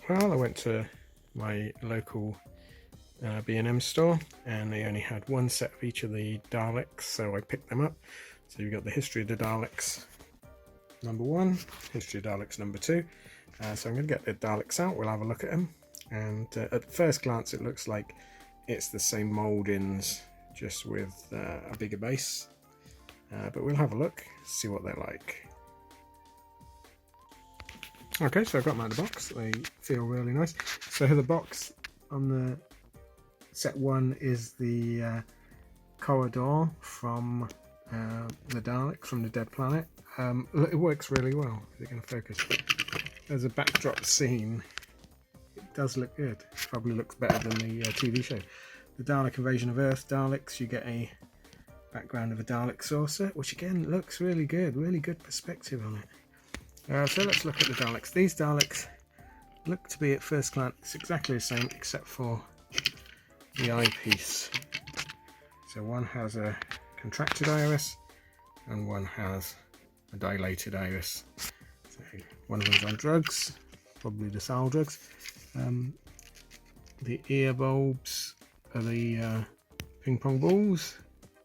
Well, I went to my local B&M store and they only had one set of each of the Daleks, so I picked them up. So you've got the History of the Daleks number 1, History of Daleks number 2. So I'm going to get the Daleks out, we'll have a look at them. And at first glance it looks like it's the same mouldings, just with a bigger base. But we'll have a look, see what they're like. Okay, so I've got them out of the box. They feel really nice. So the box on the set 1 is the corridor from the Dalek, from the Dead Planet. It works really well. Is it going to focus? As a backdrop scene, it does look good. Probably looks better than the TV show. The Dalek Invasion of Earth Daleks, you get a background of a Dalek saucer, which again looks really good perspective on it. So let's look at the Daleks. These Daleks look to be at first glance exactly the same except for the eyepiece. So one has a contracted iris and one has a dilated iris. So one of them's on drugs, probably the Sal drugs. The ear bulbs are the ping pong balls,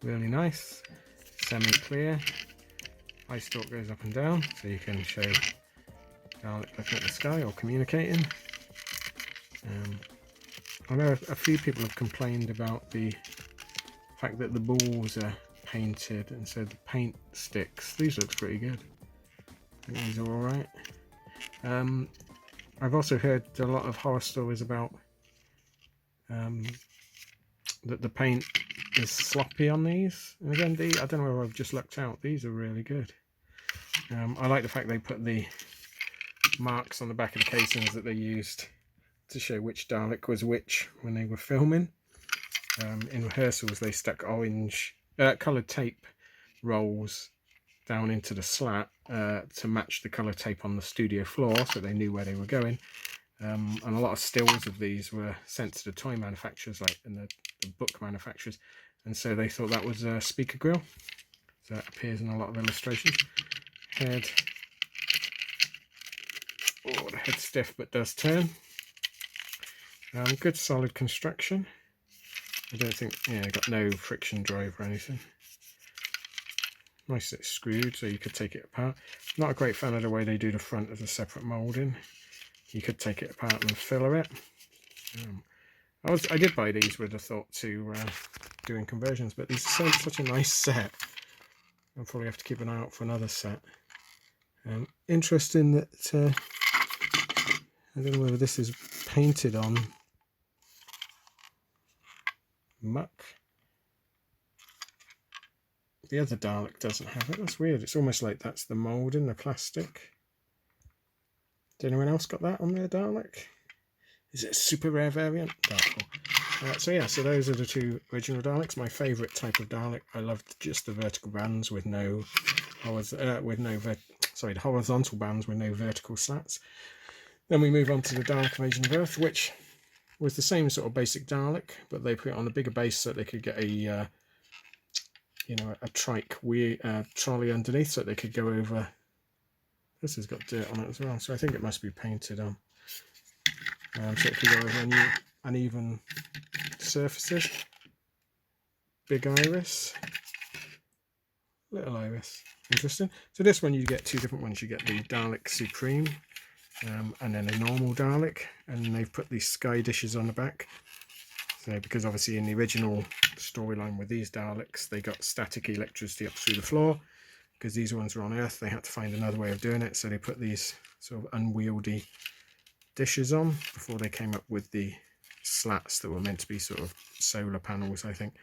really nice, semi-clear. Eye stalk goes up and down, so you can show Dalek looking at the sky or communicating. I know a few people have complained about the fact that the balls are painted, and so the paint sticks. These looks pretty good. I think these are alright. I've also heard a lot of horror stories about that the paint is sloppy on these, and again, I don't know whether I've just lucked out. These are really good. I like the fact they put the marks on the back of the casings that they used to show which Dalek was which when they were filming. In rehearsals they stuck orange coloured tape rolls down into the slat to match the colour tape on the studio floor, so they knew where they were going. And a lot of stills of these were sent to the toy manufacturers, like in the book manufacturers, and so they thought that was a speaker grill. So that appears in a lot of illustrations. Head, oh, the head's stiff but does turn. Good solid construction. I don't think, yeah, got no friction drive or anything. Nice, it's screwed so you could take it apart. Not a great fan of the way they do the front as a separate moulding. You could take it apart and filler it. I did buy these with a thought to doing conversions, but these are such a nice set. I'll probably have to keep an eye out for another set. Interesting that I don't know whether this is painted on muck. The other Dalek doesn't have it. That's weird. It's almost like that's the moulding, the plastic. Did anyone else got that on their Dalek? Is it a super rare variant? Doubtful. So yeah, so those are the two original Daleks. My favourite type of Dalek. I loved just the vertical bands with no the horizontal bands with no vertical slats. Then we move on to the Dalek Invasion of Earth, which was the same sort of basic Dalek, but they put it on a bigger base so they could get a a trike trolley underneath, so they could go over. This has got dirt on it as well, so I think it must be painted on. So it could go over uneven surfaces. Big iris, little iris. Interesting. So this one you get two different ones. You get the Dalek Supreme and then a normal Dalek, and they've put these sky dishes on the back. So because obviously in the original storyline with these Daleks, they got static electricity up through the floor. Because these ones were on Earth, they had to find another way of doing it, so they put these sort of unwieldy dishes on before they came up with the slats that were meant to be sort of solar panels, I think.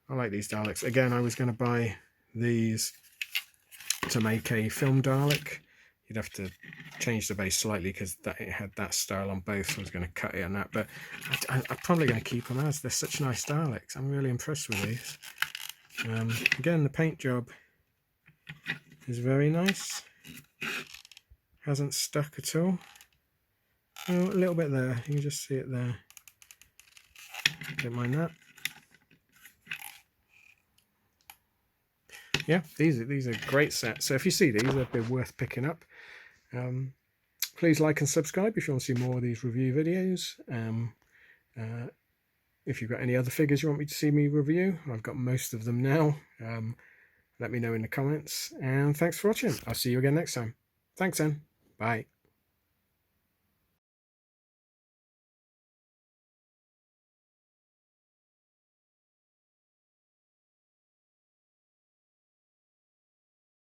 I like these Daleks. Again, I was going to buy these to make a film Dalek. You'd have to change the base slightly because it had that style on both, so I was going to cut it on that. But I'm probably going to keep them as they're such nice Daleks. I'm really impressed with these. Again, the paint job is very nice. Hasn't stuck at all. Oh, a little bit there. You can just see it there. Don't mind that. Yeah, these are great sets. So if you see these, they're worth picking up. Please like and subscribe if you want to see more of these review videos. If you've got any other figures you want me to see me review, I've got most of them now. Let me know in the comments. And thanks for watching. I'll see you again next time. Thanks then. Bye.